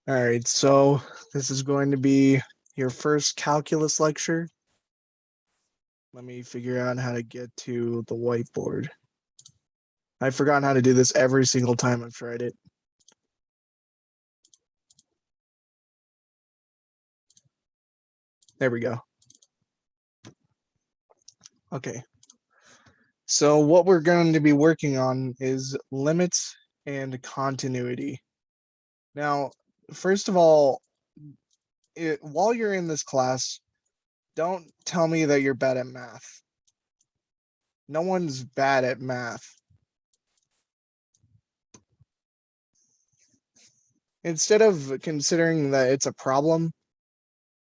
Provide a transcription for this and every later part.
All right, so this is going to be your first calculus lecture. Let me figure out how to get to the whiteboard. I've forgotten how to do this every single time I've tried it. There we go. Okay. So what we're going to be working on is limits and continuity. Now, first of all, while you're in this class, don't tell me that you're bad at math. No one's bad at math. Instead of considering that it's a problem,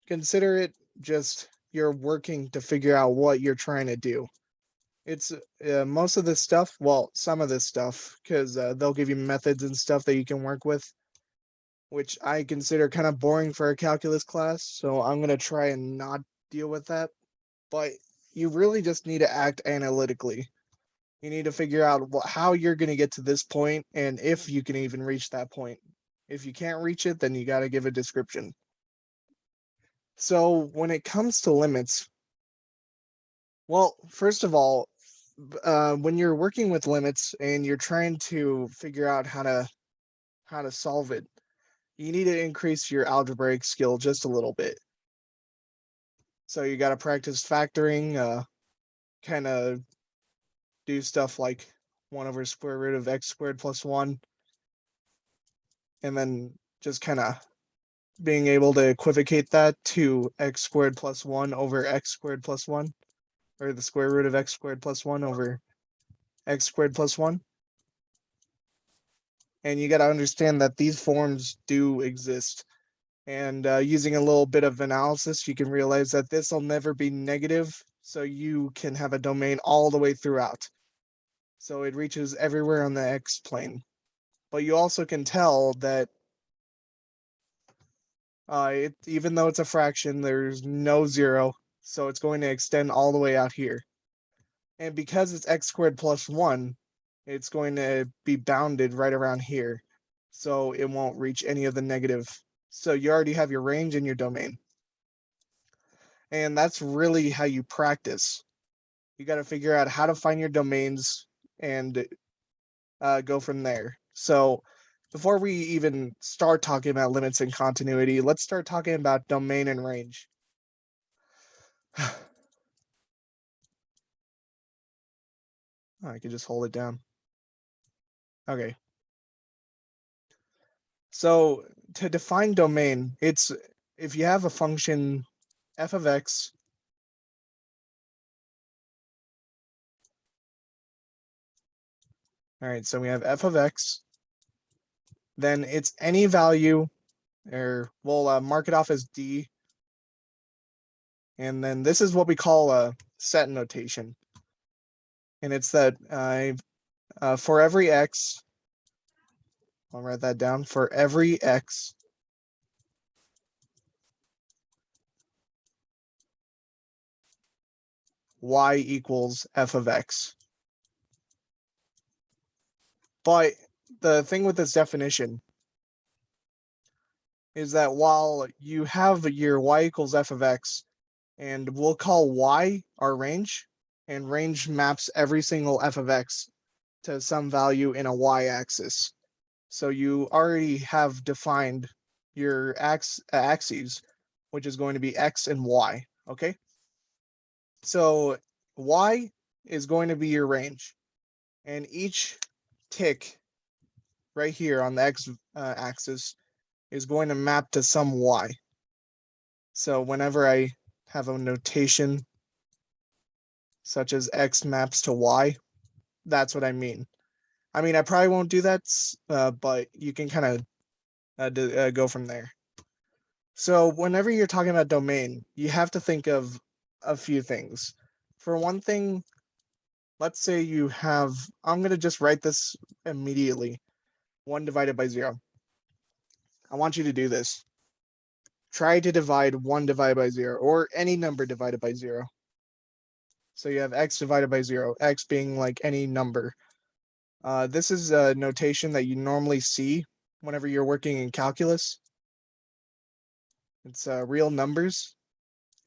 consider it just you're working to figure out what you're trying to do. It's most of this stuff, well, some of this stuff, because they'll give you methods and stuff that you can work with, which I consider kind of boring for a calculus class. So I'm going to try and not deal with that. But you really just need to act analytically. You need to figure out how you're going to get to this point and if you can even reach that point. If you can't reach it, then you got to give a description. So when it comes to limits, well, first of all, when you're working with limits and you're trying to figure out how to solve it, you need to increase your algebraic skill just a little bit. So you got to practice factoring, kind of do stuff like 1 over square root of x squared plus 1, and then just kind of being able to equivocate that to x squared plus 1 over x squared plus 1, or the square root of x squared plus 1 over x squared plus 1. And you got to understand that these forms do exist. And using a little bit of analysis, you can realize that this will never be negative, so you can have a domain all the way throughout. So it reaches everywhere on the x-plane. But you also can tell that even though it's a fraction, there's no zero, so it's going to extend all the way out here. And because it's x squared plus 1, it's going to be bounded right around here, so it won't reach any of the negative. So you already have your range and your domain. And that's really how you practice. You got to figure out how to find your domains and go from there. So before we even start talking about limits and continuity, let's start talking about domain and range. I can just hold it down. Okay. So to define domain, it's if you have a function f of x all right, so we have f of x, then it's any value, or we'll mark it off as d, and then this is what we call a set notation. And it's that for every x, I'll write that down, for every x, y equals f of x. But the thing with this definition is that while you have your y equals f of x, and we'll call y our range, and range maps every single f of x to some value in a y-axis. So you already have defined your axes, which is going to be x and y, okay? So y is going to be your range, and each tick right here on the x-axis is going to map to some y. So whenever I have a notation such as x maps to y, that's what I mean. I mean, I probably won't do that, but you can kind of go from there. So whenever you're talking about domain, you have to think of a few things. For one thing, let's say you have, I'm going to just write this immediately, 1 divided by 0. I want you to do this. Try to divide 1 divided by 0, or any number divided by 0. So you have x divided by 0, x being like any number. This is a notation that you normally see whenever you're working in calculus. It's real numbers.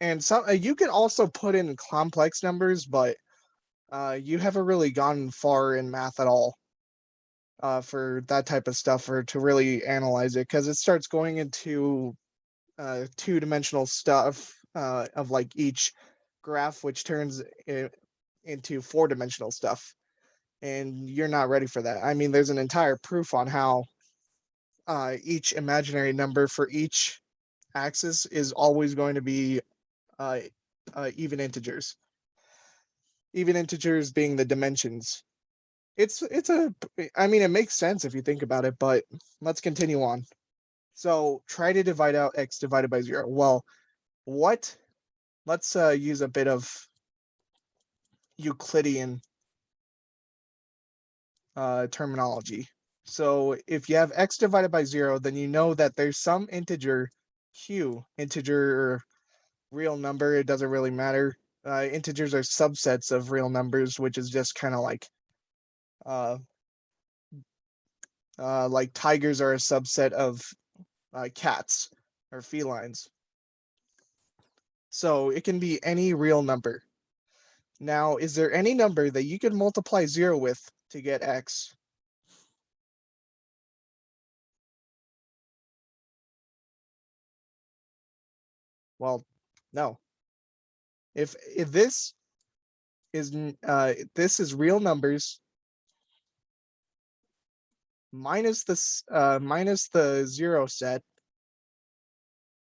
And some you can also put in complex numbers, but you haven't really gone far in math at all for that type of stuff or to really analyze it, because it starts going into two-dimensional stuff of like each graph, which turns into four-dimensional stuff. And you're not ready for that. I mean, there's an entire proof on how each imaginary number for each axis is always going to be uh, even integers. Even integers being the dimensions. I mean, it makes sense if you think about it, but let's continue on. So try to divide out x divided by 0. Well, let's use a bit of Euclidean terminology. So if you have x divided by 0, then you know that there's some integer q, integer or real number, it doesn't really matter. Integers are subsets of real numbers, which is just kind of like tigers are a subset of cats or felines. So it can be any real number. Now, is there any number that you could multiply 0 with to get x? Well, no. If this is real numbers minus the zero set.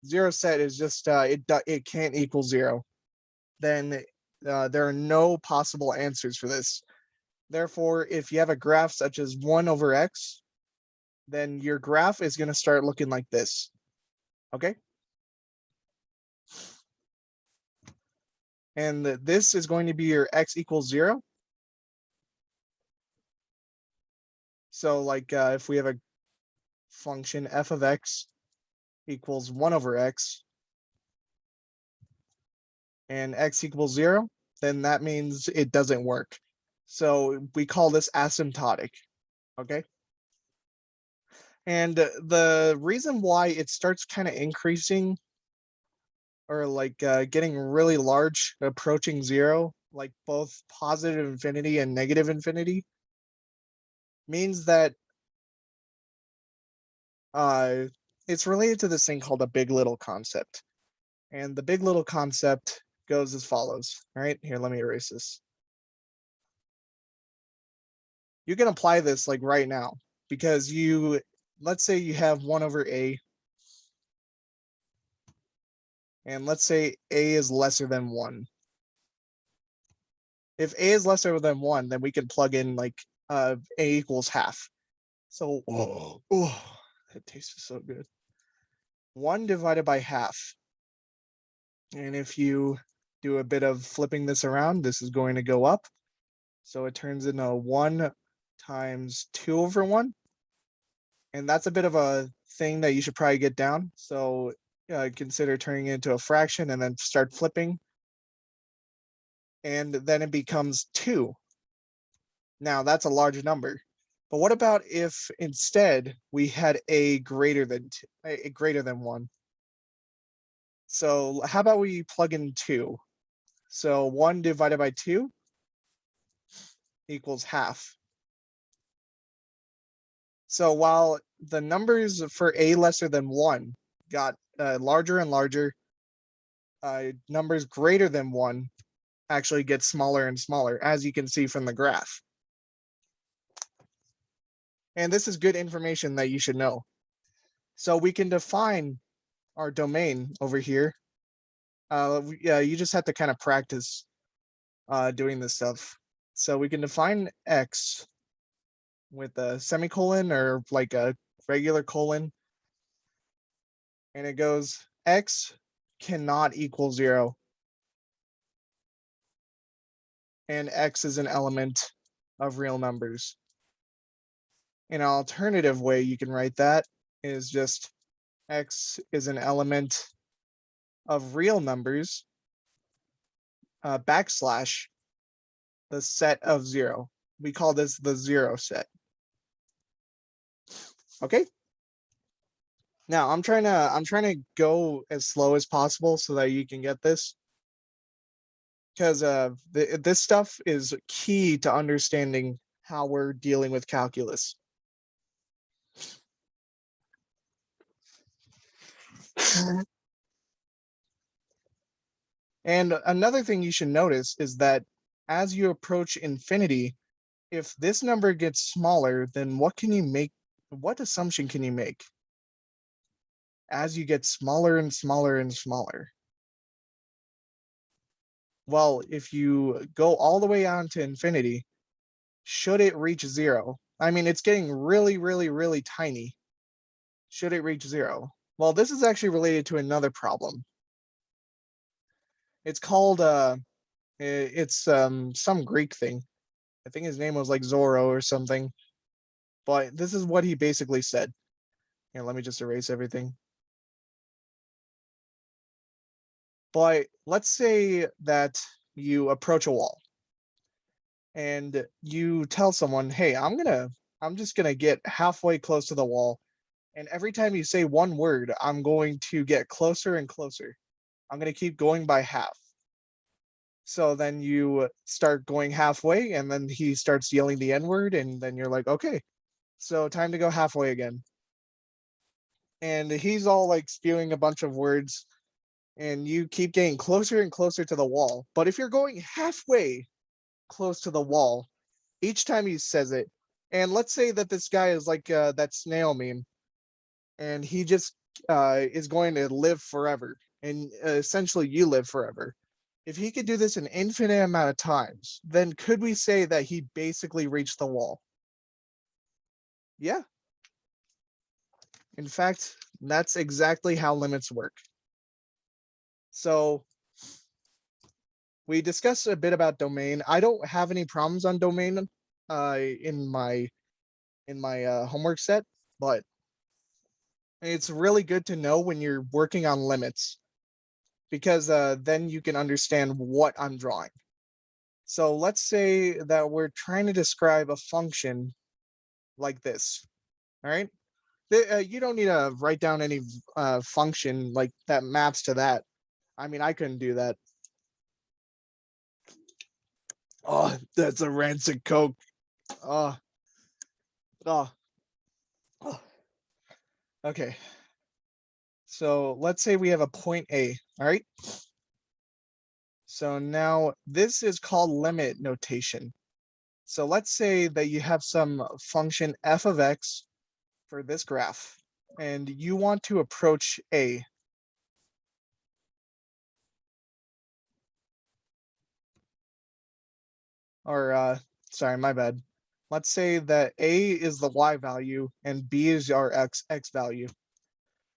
Zero set is just it can't equal 0. Then there are no possible answers for this. Therefore, if you have a graph such as 1 over x, then your graph is going to start looking like this. Okay? And this is going to be your x equals 0. So like if we have a function f of x equals 1 over x and x equals 0, then that means it doesn't work. So we call this asymptotic. Okay? And the reason why it starts kind of increasing or like getting really large, approaching 0, like both positive infinity and negative infinity, means that it's related to this thing called the big little concept. And the big little concept goes as follows. All right, here, let me erase this. You can apply this like right now, because let's say you have 1 over a, and let's say a is lesser than 1. If a is lesser than 1, then we can plug in like a equals half. So, oh, that tastes so good. 1 divided by half. And if you do a bit of flipping this around, this is going to go up. So it turns into 1 times 2 over 1. And that's a bit of a thing that you should probably get down. So consider turning it into a fraction and then start flipping. And then it becomes 2. Now that's a large number. But what about if instead we had a greater than 1? So how about we plug in 2? So 1 divided by 2 equals half. So while the numbers for a lesser than 1 got larger and larger, numbers greater than 1 actually get smaller and smaller, as you can see from the graph. And this is good information that you should know. So we can define our domain over here. Yeah, you just have to kind of practice doing this stuff. So we can define x with a semicolon or like a regular colon. And it goes x cannot equal 0. And x is an element of real numbers. An alternative way you can write that is just x is an element of real numbers backslash the set of 0. We call this the 0 set. Okay? Now I'm trying to go as slow as possible so that you can get this, because this stuff is key to understanding how we're dealing with calculus. And another thing you should notice is that as you approach infinity, if this number gets smaller, then what can you make? What assumption can you make as you get smaller and smaller and smaller? Well, if you go all the way on to infinity, should it reach zero? I mean, it's getting really, really, really tiny. Should it reach zero? Well, this is actually related to another problem. It's called it's some Greek thing. I think his name was like Zorro or something. But this is what he basically said. Here, let me just erase everything. But let's say that you approach a wall and you tell someone, "Hey, I'm just gonna get halfway close to the wall, and every time you say one word, I'm going to get closer and closer. I'm gonna keep going by half." So then you start going halfway, and then he starts yelling the N word, and then you're like, "Okay, so time to go halfway again." And he's all like spewing a bunch of words, and you keep getting closer and closer to the wall. But if you're going halfway close to the wall each time he says it, and let's say that this guy is like that snail meme, and he just is going to live forever, and essentially you live forever. If he could do this an infinite amount of times, then could we say that he basically reached the wall? Yeah. In fact, that's exactly how limits work. So we discussed a bit about domain. I don't have any problems on domain in my homework set, but it's really good to know when you're working on limits, because then you can understand what I'm drawing. So let's say that we're trying to describe a function like this. All right. You don't need to write down any function like that maps to that. I mean, I couldn't do that. Oh, that's a rancid Coke. Oh, oh, oh. Okay. So let's say we have a point A. All right. So now this is called limit notation. So let's say that you have some function f of x for this graph, and you want to approach A. Or, sorry, my bad. Let's say that A is the y value and B is our x value.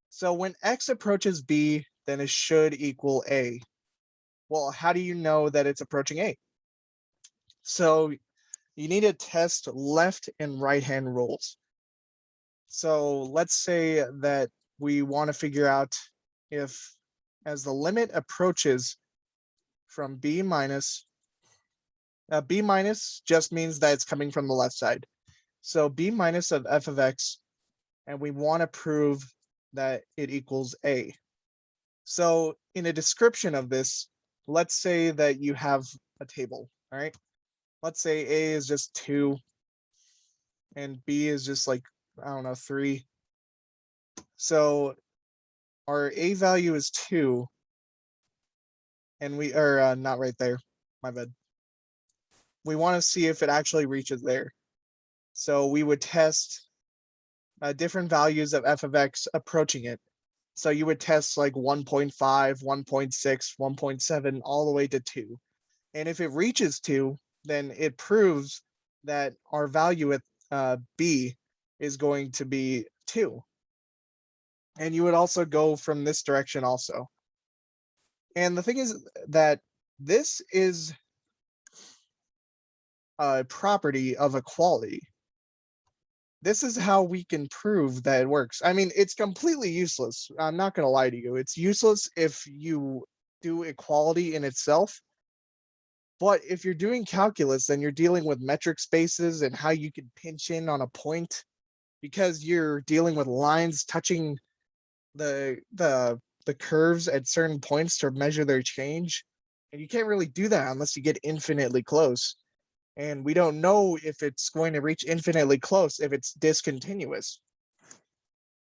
So when x approaches B, then it should equal A. Well, how do you know that it's approaching A? So you need to test left and right hand rules. So let's say that we want to figure out if, as the limit approaches from B minus, B minus just means that it's coming from the left side. So B minus of f of x, and we want to prove that it equals A. So in a description of this, let's say that you have a table, all right? Let's say A is just 2 and B is just like, I don't know, 3. So our A value is 2, and we are not right there, my bad. We want to see if it actually reaches there. So we would test different values of f of x approaching it. So you would test like 1.5, 1.6, 1.7, all the way to 2. And if it reaches 2, then it proves that our value at B is going to be 2. And you would also go from this direction also. And the thing is that this is a property of equality. This is how we can prove that it works. I mean, it's completely useless. I'm not going to lie to you. It's useless if you do equality in itself. But if you're doing calculus, then you're dealing with metric spaces and how you can pinch in on a point, because you're dealing with lines touching the curves at certain points to measure their change. And you can't really do that unless you get infinitely close. And we don't know if it's going to reach infinitely close if it's discontinuous.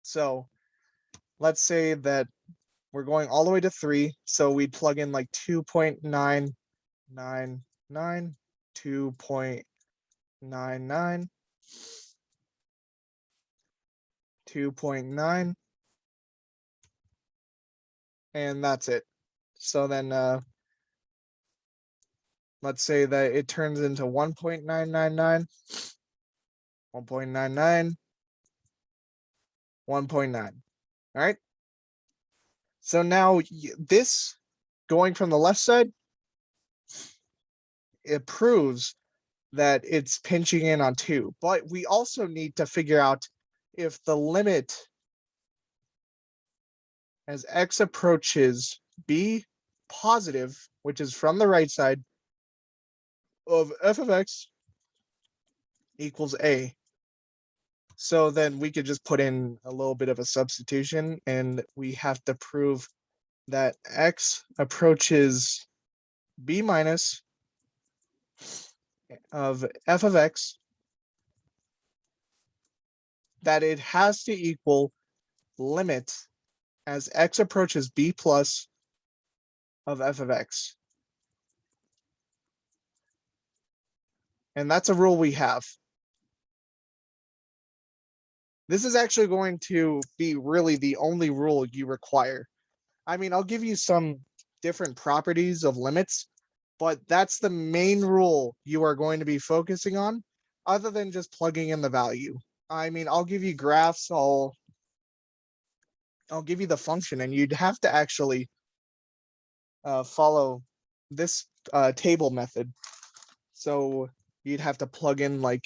So let's say that we're going all the way to 3. So we'd plug in like 2.999, 2.99, 2.9, and that's it. So then let's say that it turns into 1.999, 1.99, 1.9. All right. So now this going from the left side, it proves that it's pinching in on 2. But we also need to figure out if the limit as x approaches b positive, which is from the right side, of f of x equals a. So then we could just put in a little bit of a substitution, and we have to prove that x approaches b minus of f of x, that it has to equal limit as x approaches b plus of f of x. And that's a rule we have. This is actually going to be really the only rule you require. I mean, I'll give you some different properties of limits, but that's the main rule you are going to be focusing on, other than just plugging in the value. I mean, I'll give you graphs, I'll give you the function, and you'd have to actually follow this table method. So you'd have to plug in like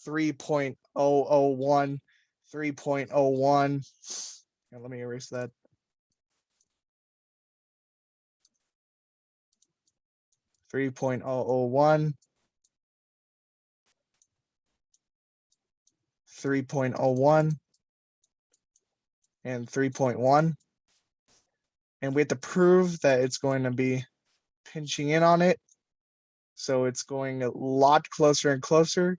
3.001, 3.01. And let me erase that. 3.001, 3.01, and 3.1. And we have to prove that it's going to be pinching in on it. So it's going a lot closer and closer.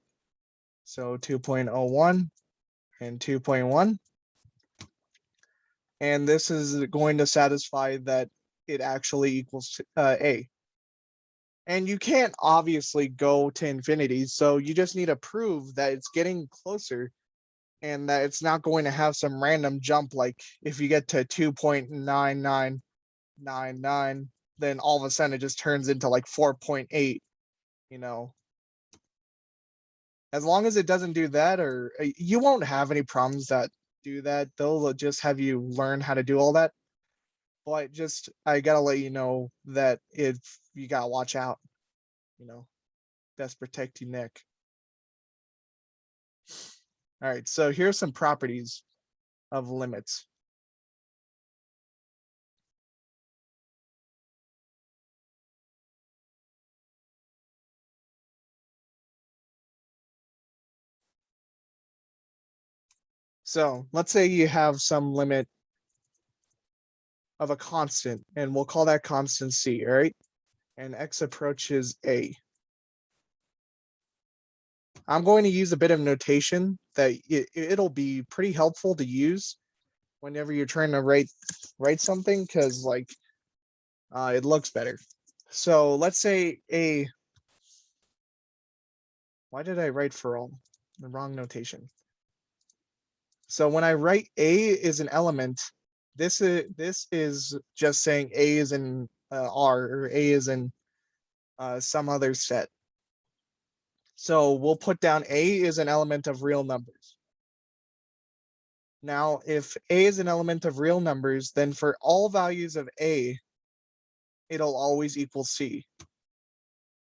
So 2.01 and 2.1. And this is going to satisfy that it actually equals a. And you can't obviously go to infinity, so you just need to prove that it's getting closer and that it's not going to have some random jump, like if you get to 2.9999, then all of a sudden it just turns into like 4.8, you know. As long as it doesn't do that, or you won't have any problems that do that. They'll just have you learn how to do all that. But just, I gotta let you know that if you gotta watch out, you know, best protect your neck. All right, so here's some properties of limits. So let's say you have some limit of a constant, and we'll call that constant c, all right? And x approaches a. I'm going to use a bit of notation that it'll be pretty helpful to use whenever you're trying to write something, because like it looks better. So let's say a. Why did I write for all? The wrong notation. So when I write a is an element, this is just saying a is in R, or a is in some other set. So we'll put down a is an element of real numbers. Now, if a is an element of real numbers, then for all values of a, it'll always equal c.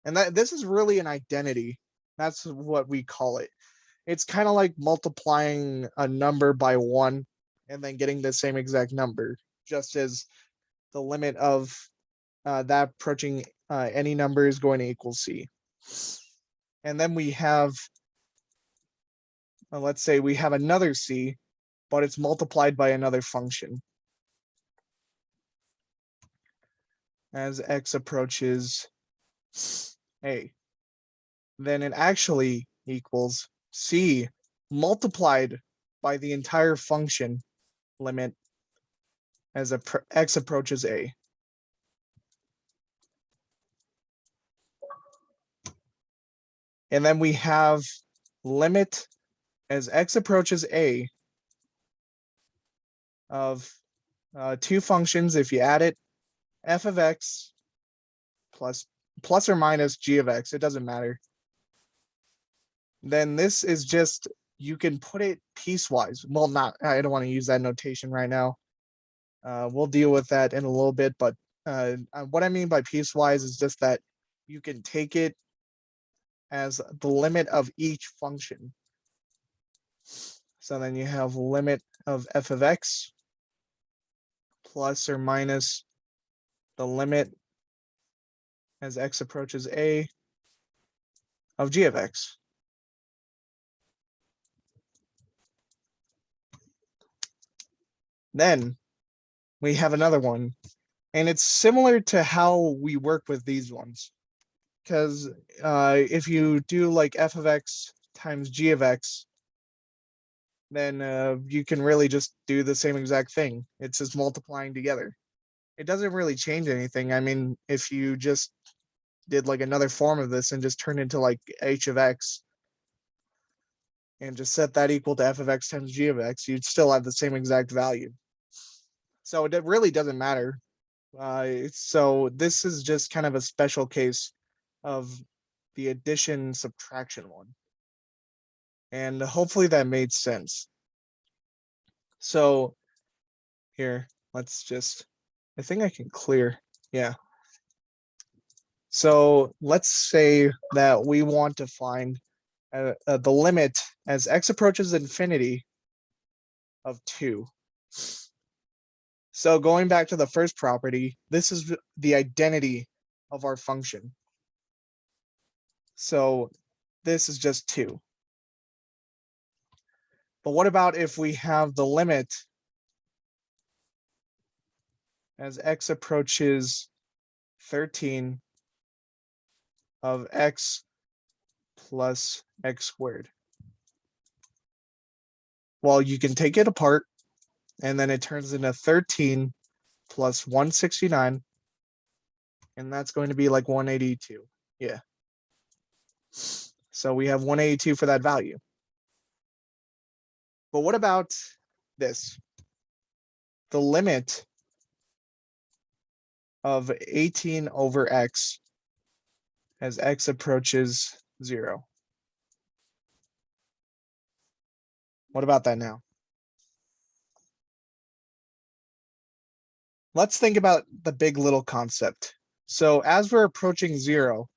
And this is really an identity. That's what we call it. It's kind of like multiplying a number by 1 and then getting the same exact number, just as the limit of that approaching any number is going to equal c. And then we have, let's say we have another c, but it's multiplied by another function. as x approaches a, then it actually equals c multiplied by the entire function limit as x approaches a. And then we have limit as x approaches a of two functions. If you add it, f of x plus or minus g of x, it doesn't matter. Then this is just, you can put it piecewise. Well, I don't want to use that notation right now. We'll deal with that in a little bit, but what I mean by piecewise is just that you can take it as the limit of each function. So then you have limit of f of x plus or minus the limit as x approaches a of g of x. Then we have another one, and it's similar to how we work with these ones. Because if you do like f of x times g of x, then you can really just do the same exact thing. It's just multiplying together. It doesn't really change anything. I mean, if you just did like another form of this and just turned into like h of x and just set that equal to f of x times g of x, you'd still have the same exact value. So it really doesn't matter. So this is just kind of a special case of the addition subtraction one. And hopefully that made sense. So here, let's just, I think I can clear. Yeah. So let's say that we want to find the limit as x approaches infinity of 2. So going back to the first property, this is the identity of our function. So this is just 2. But what about if we have the limit as x approaches 13 of x plus x squared? Well, you can take it apart, and then it turns into 13 plus 169, and that's going to be like 182. Yeah. So we have 182 for that value. But what about this? The limit of 18 over x as x approaches 0. What about that now? Let's think about the big little concept. So as we're approaching 0,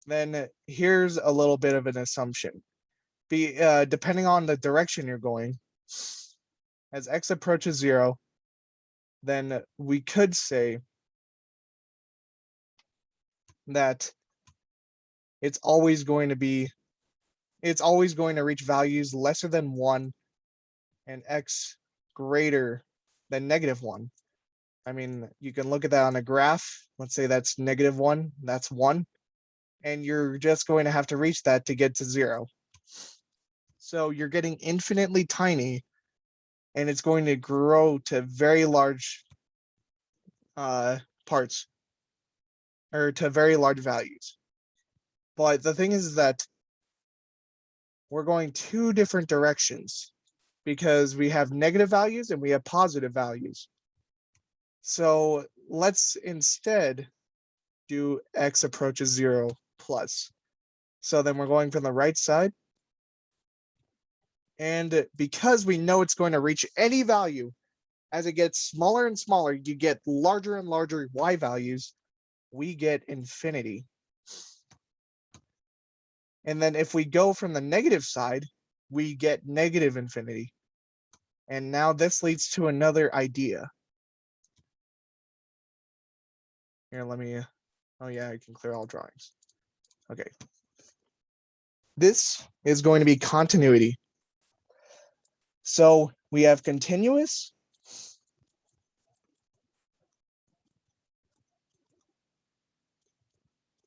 then here's a little bit of an assumption. Depending on the direction you're going, as x approaches 0, then we could say that it's always going to reach values lesser than 1 and x greater than -1. I mean, you can look at that on a graph. Let's say that's -1, that's 1. And you're just going to have to reach that to get to 0. So you're getting infinitely tiny, and it's going to grow to very large parts, or to very large values. But the thing is that we're going 2 different directions, because we have negative values and we have positive values. So let's instead do x approaches 0 plus. So then we're going from the right side. And because we know it's going to reach any value, as it gets smaller and smaller, you get larger and larger y values, we get infinity. And then if we go from the negative side, we get negative infinity. And now this leads to another idea. Here, let me, oh yeah, I can clear all drawings. Okay. This is going to be continuity. So we have continuous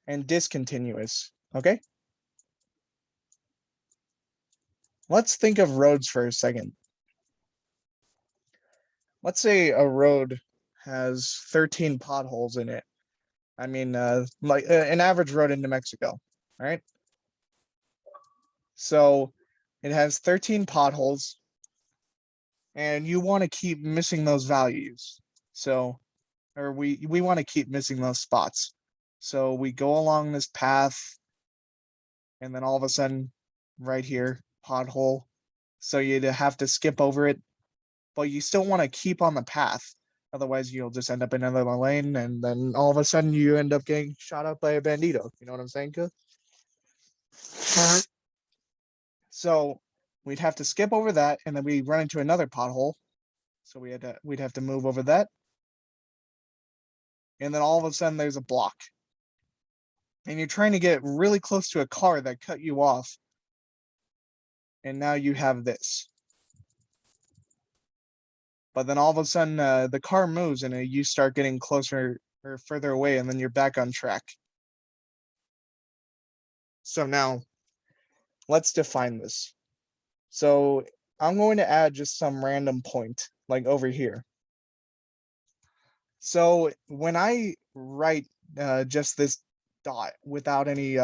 and discontinuous, okay? Let's think of roads for a second. Let's say a road has 13 potholes in it. I mean, like an average road in New Mexico, all right? So it has 13 potholes, and you want to keep missing those values. So, or we want to keep missing those spots. So we go along this path, and then all of a sudden, right here, pothole. So you'd have to skip over it, but you still want to keep on the path. Otherwise, you'll just end up in another lane, and then all of a sudden, you end up getting shot up by a bandito. You know what I'm saying, Kuh? So we'd have to skip over that, and then we run into another pothole. So we'd have to move over that, and then all of a sudden, there's a block, and you're trying to get really close to a car that cut you off, and now you have this. But then all of a sudden, the car moves, and you start getting closer or further away, and then you're back on track. So now let's define this. So I'm going to add just some random point, like over here. So when I write just this dot without any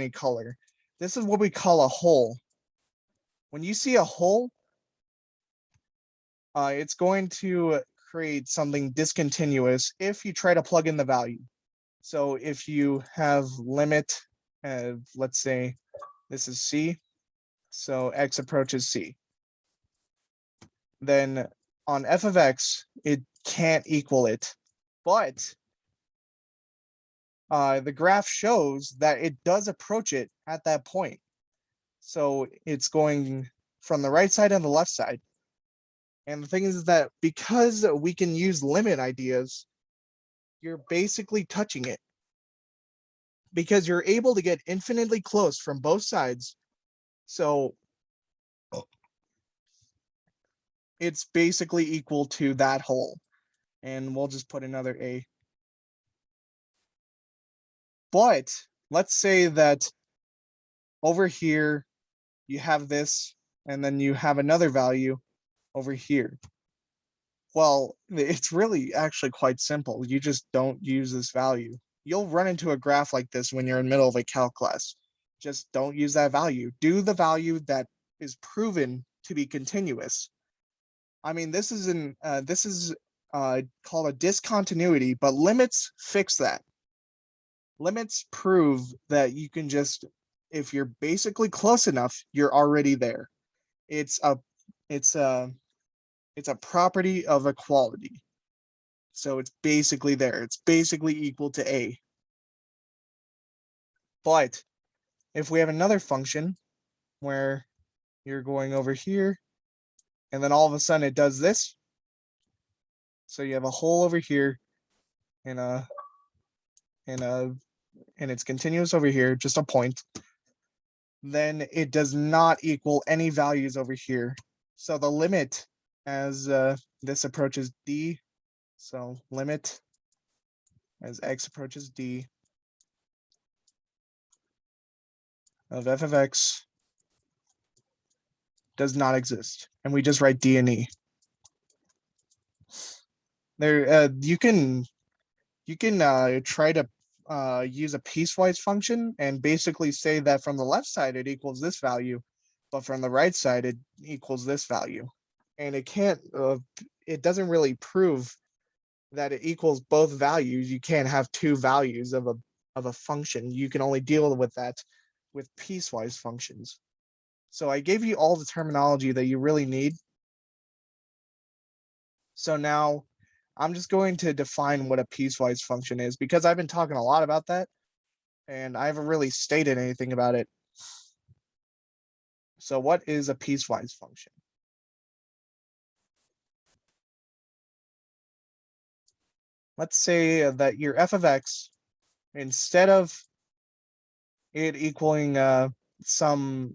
color, this is what we call a hole. When you see a hole, it's going to create something discontinuous if you try to plug in the value. So if you have limit, let's say this is C, so X approaches C. Then on f of X, it can't equal it, but the graph shows that it does approach it at that point. So it's going from the right side and the left side. And the thing is that because we can use limit ideas, you're basically touching it. Because you're able to get infinitely close from both sides. So it's basically equal to that hole. And we'll just put another A. But let's say that over here, you have this, and then you have another value over here. Well, it's really actually quite simple. You just don't use this value. You'll run into a graph like this when you're in the middle of a calc class. Just don't use that value. Do the value that is proven to be continuous. I mean, this is called a discontinuity, but limits fix that. Limits prove that you can just, if you're basically close enough, you're already there. It's a property of equality. So it's basically there. It's basically equal to A. But if we have another function where you're going over here, and then all of a sudden it does this. So you have a hole over here and it's continuous over here, just a point. Then it does not equal any values over here. So the limit as this approaches D, so limit as X approaches D of f of X does not exist. And we just write D and E. There, you can try to use a piecewise function and basically say that from the left side it equals this value, but from the right side it equals this value. And it can't, it doesn't really prove that it equals both values. You can't have two values of a function. You can only deal with that with piecewise functions. So I gave you all the terminology that you really need. So now I'm just going to define what a piecewise function is because I've been talking a lot about that and I haven't really stated anything about it. So what is a piecewise function? Let's say that your f of X, instead of it equaling some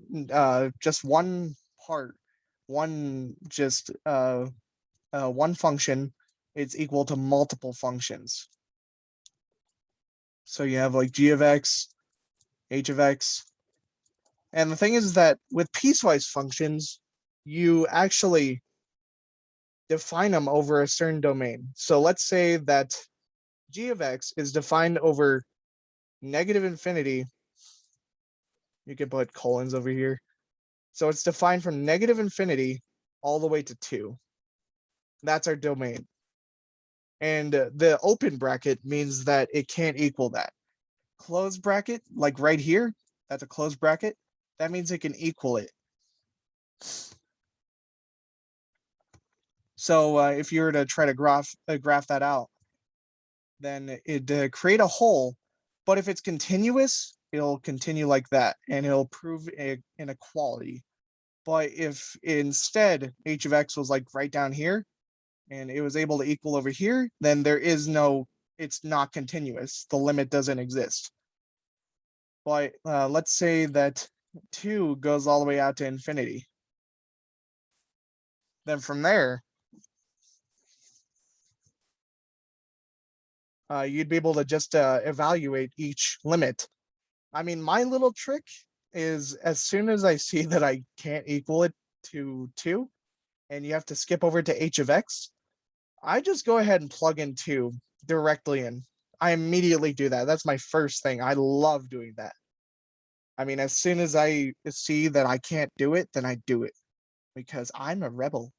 just one part, one function, it's equal to multiple functions. So you have like g of x, h of x. And the thing is that with piecewise functions, you actually define them over a certain domain. So let's say that g of x is defined over negative infinity. You can put colons over here. So it's defined from negative infinity all the way to 2. That's our domain. And the open bracket means that it can't equal that. Closed bracket, like right here, that's a closed bracket. That means it can equal it. So if you were to try to graph that out, then it'd create a hole. But if it's continuous, it'll continue like that, and it'll prove an inequality. But if instead h of x was like right down here, and it was able to equal over here, then there is no, it's not continuous. The limit doesn't exist. But let's say that 2 goes all the way out to infinity. Then from there, you'd be able to just evaluate each limit. I mean, my little trick is as soon as I see that I can't equal it to 2, and you have to skip over to h of x, I just go ahead and plug in 2 directly in. I immediately do that. That's my first thing. I love doing that. I mean, as soon as I see that I can't do it, then I do it because I'm a rebel.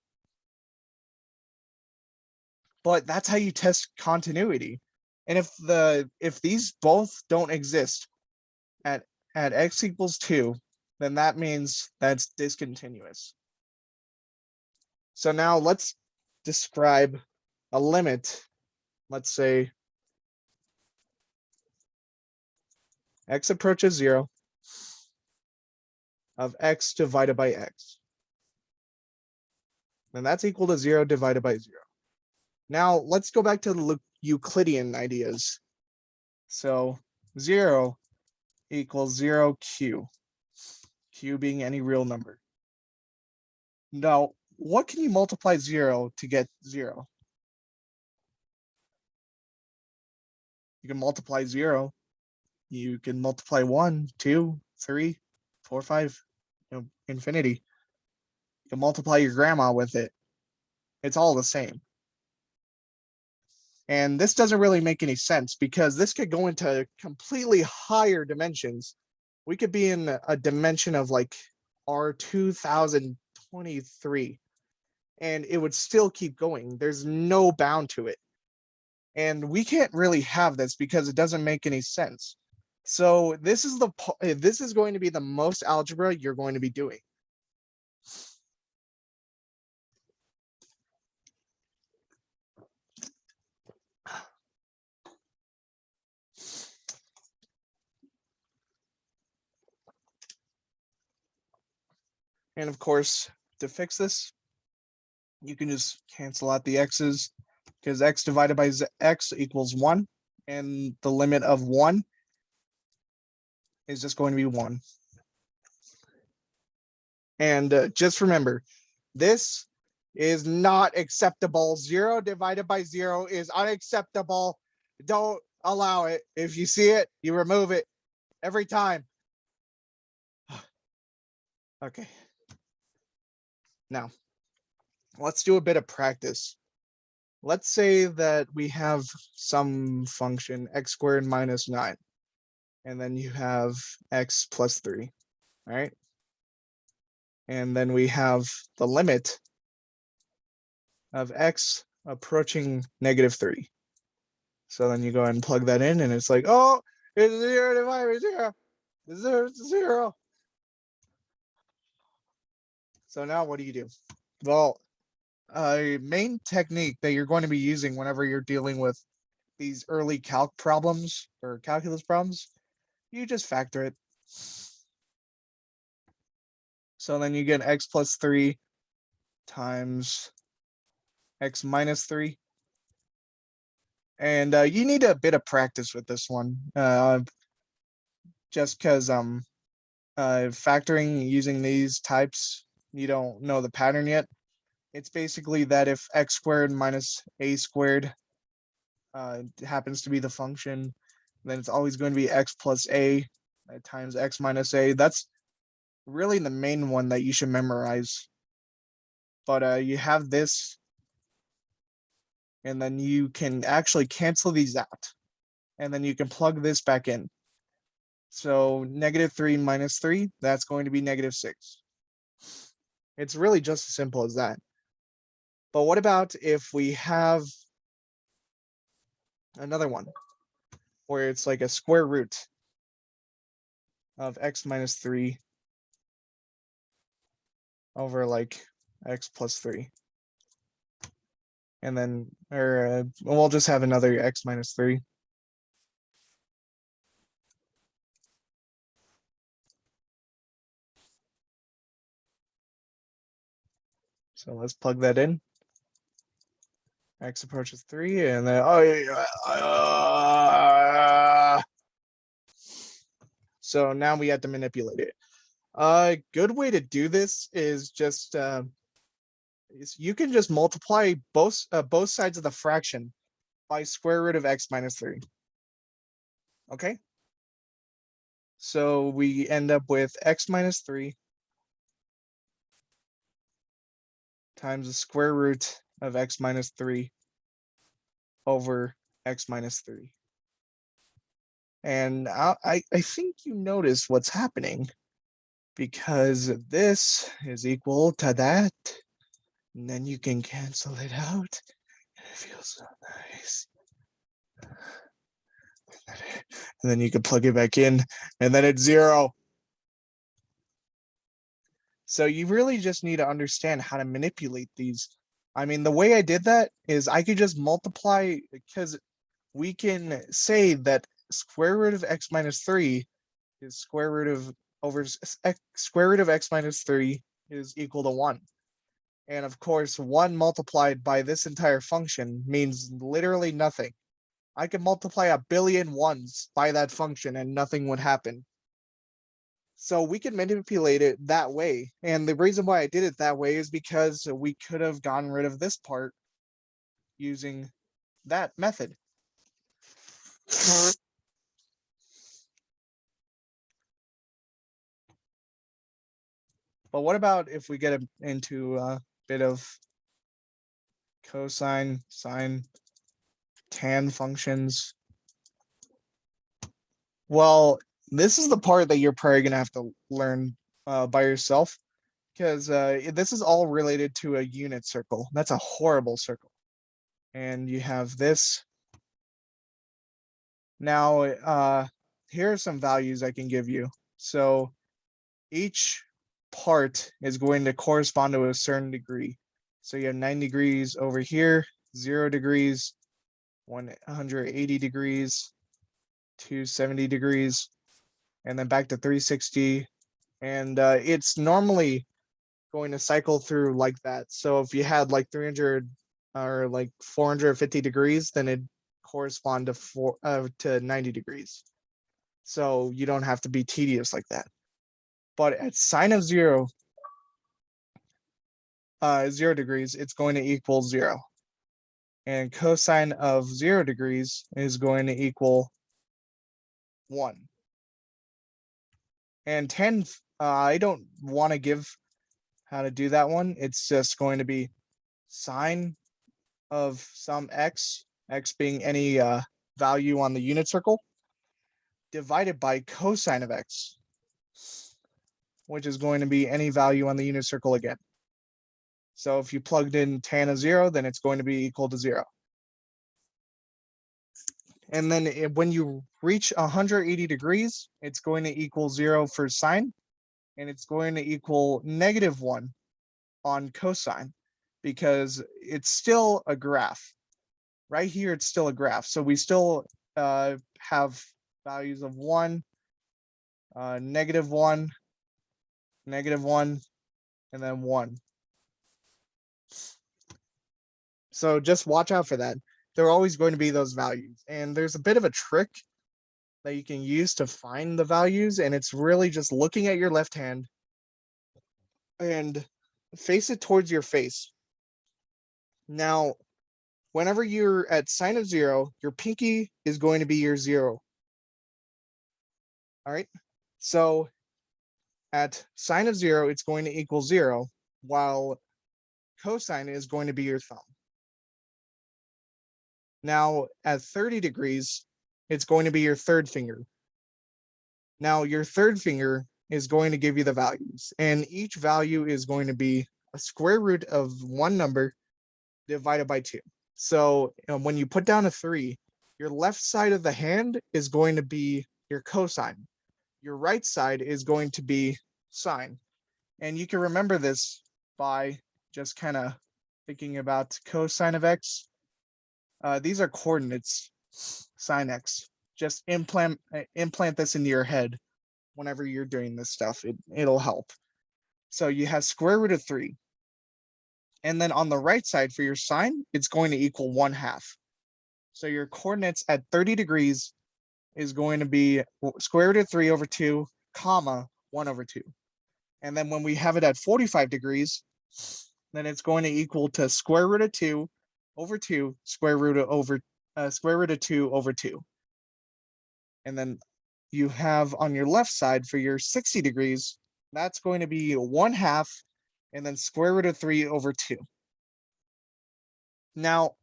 But that's how you test continuity. And if these both don't exist at x equals 2, then that means that's discontinuous. So now let's describe a limit. Let's say x approaches 0 of x divided by x. And that's equal to 0 divided by 0. Now let's go back to the Euclidean ideas. So 0 equals 0q, q being any real number. Now, what can you multiply 0 to get 0? You can multiply 0. You can multiply 1, 2, 3, 4, 5, infinity. You can multiply your grandma with it. It's all the same. And this doesn't really make any sense because this could go into completely higher dimensions. We could be in a dimension of like R2023, and it would still keep going. There's no bound to it. And we can't really have this because it doesn't make any sense. So this is going to be the most algebra you're going to be doing. And of course, to fix this, you can just cancel out the x's because x divided by x equals 1, and the limit of 1 is just going to be 1. And just remember, this is not acceptable. 0 divided by 0 is unacceptable. Don't allow it. If you see it, you remove it every time. Okay. Now, let's do a bit of practice. Let's say that we have some function x squared minus 9, and then you have x plus 3, all right? And then we have the limit of x approaching negative 3. So then you go ahead and plug that in, and it's like, oh, it's 0 divided by 0. It's 0 to 0. So now what do? Well, a main technique that you're going to be using whenever you're dealing with these early calc problems or calculus problems, you just factor it. So then you get x plus 3 times x minus 3. And you need a bit of practice with this one, just because factoring using these types, you don't know the pattern yet. It's basically that if x squared minus a squared happens to be the function, then it's always going to be x plus a times x minus a. That's really the main one that you should memorize. But you have this, and then you can actually cancel these out. And then you can plug this back in. So -3 minus 3, that's going to be -6. It's really just as simple as that. But what about if we have another one where it's like a square root of x minus 3 over like x plus 3. And then, we'll just have another x minus 3. So let's plug that in. X approaches 3, and then so now we have to manipulate it. A good way to do this is just you can just multiply both sides of the fraction by square root of x minus 3. Okay. So we end up with x minus 3 times the square root of x minus 3 over x minus 3. And I think you notice what's happening, because this is equal to that. And then you can cancel it out. And it feels so nice. And then you can plug it back in, and then it's 0. So you really just need to understand how to manipulate these. I mean, the way I did that is I could just multiply, because we can say that square root of x minus 3 is square root of square root of x minus 3 is equal to 1. And of course, 1 multiplied by this entire function means literally nothing. I could multiply a billion ones by that function and nothing would happen. So we can manipulate it that way. And the reason why I did it that way is because we could have gotten rid of this part using that method. But what about if we get into a bit of cosine, sine, tan functions? Well, this is the part that you're probably going to have to learn by yourself, because this is all related to a unit circle. That's a horrible circle. And you have this. Now, here are some values I can give you. So each part is going to correspond to a certain degree. So you have 9 degrees over here, 0 degrees, 180 degrees, 270 degrees, and then back to 360. And it's normally going to cycle through like that. So if you had like 300 or like 450 degrees, then it correspond to 90 degrees. So you don't have to be tedious like that. But at sine of 0, 0 degrees, it's going to equal 0. And cosine of 0 degrees is going to equal 1. And 10, I don't want to give how to do that one. It's just going to be sine of some x being any value on the unit circle, divided by cosine of x, which is going to be any value on the unit circle again. So if you plugged in tan of 0, then it's going to be equal to 0. And then when you reach 180 degrees, it's going to equal 0 for sine, and it's going to equal -1 on cosine, because it's still a graph. Right here, it's still a graph. So we still have values of 1, -1, -1, and then 1. So just watch out for that. There are always going to be those values. And there's a bit of a trick that you can use to find the values. And it's really just looking at your left hand and face it towards your face. Now, whenever you're at sine of 0, your pinky is going to be your 0. All right. So at sine of 0, it's going to equal 0, while cosine is going to be your thumb. Now at 30 degrees, it's going to be your third finger. Now your third finger is going to give you the values, and each value is going to be a square root of one number divided by 2. So when you put down a 3, your left side of the hand is going to be your cosine. Your right side is going to be sine. And you can remember this by just kind of thinking about cosine of x. These are coordinates, sine x. Just implant this into your head whenever you're doing this stuff. It'll help. So you have square root of 3. And then on the right side for your sine, it's going to equal 1/2. So your coordinates at 30 degrees is going to be square root of 3 over 2, comma, 1 over 2. And then when we have it at 45 degrees, then it's going to equal to square root of 2 over 2, square root of 2 over 2. And then you have on your left side for your 60 degrees, that's going to be 1/2, and then square root of 3 over 2. Now,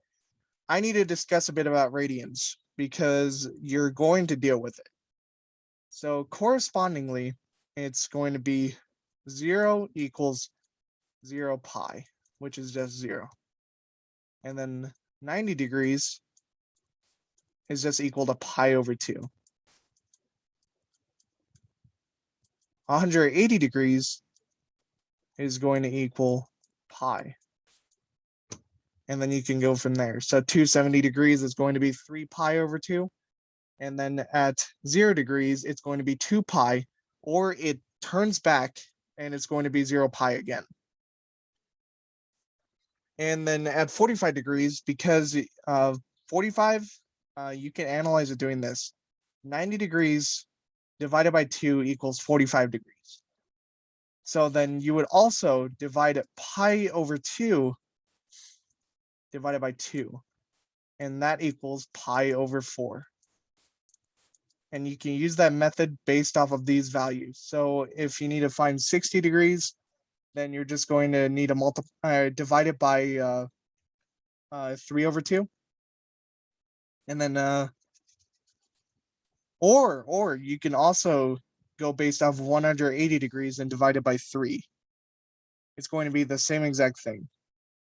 I need to discuss a bit about radians because you're going to deal with it. So correspondingly, it's going to be 0 equals 0 pi, which is just 0. And then 90 degrees is just equal to pi over 2. 180 degrees is going to equal pi. And then you can go from there. So 270 degrees is going to be 3 pi over 2. And then at 0 degrees, it's going to be 2 pi, or it turns back and it's going to be 0 pi again. And then at 45 degrees, because 45, you can analyze it doing this. 90 degrees divided by 2 equals 45 degrees. So then you would also divide pi over 2 divided by 2, and that equals pi over 4. And you can use that method based off of these values. So if you need to find 60 degrees, then you're just going to need to divide it by 3 over 2. And then, or you can also go based off 180 degrees and divide it by 3. It's going to be the same exact thing.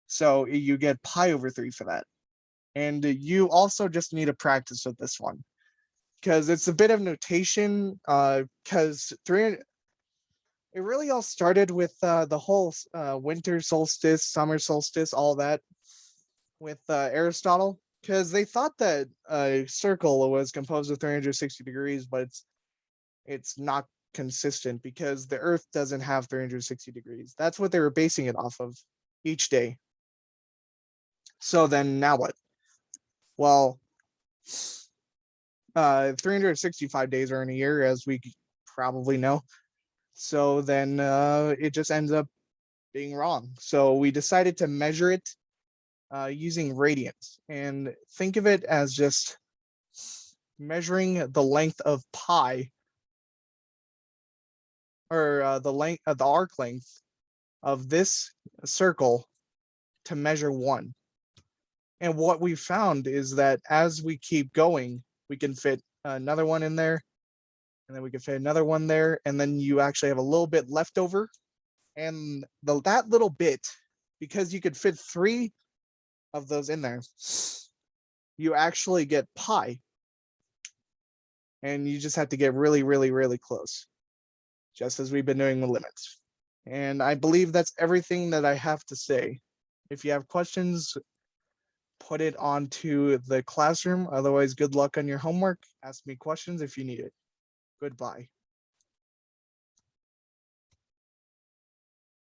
So you get pi over 3 for that. And you also just need to practice with this one, because it's a bit of notation, because it really all started with the whole winter solstice, summer solstice, all that with Aristotle, because they thought that a circle was composed of 360 degrees, but it's not consistent because the Earth doesn't have 360 degrees. That's what they were basing it off of each day. So then now what? Well, 365 days are in a year, as we probably know. So then it just ends up being wrong. So we decided to measure it using radians, and think of it as just measuring the length of pi, or the arc length of this circle to measure 1. And what we found is that as we keep going, we can fit another one in there, and then we can fit another one there, and then you actually have a little bit left over. And that little bit, because you could fit 3 of those in there, you actually get pi. And you just have to get really, really, really close, just as we've been doing with limits. And I believe that's everything that I have to say. If you have questions, put it onto the classroom. Otherwise, good luck on your homework. Ask me questions if you need it. Goodbye.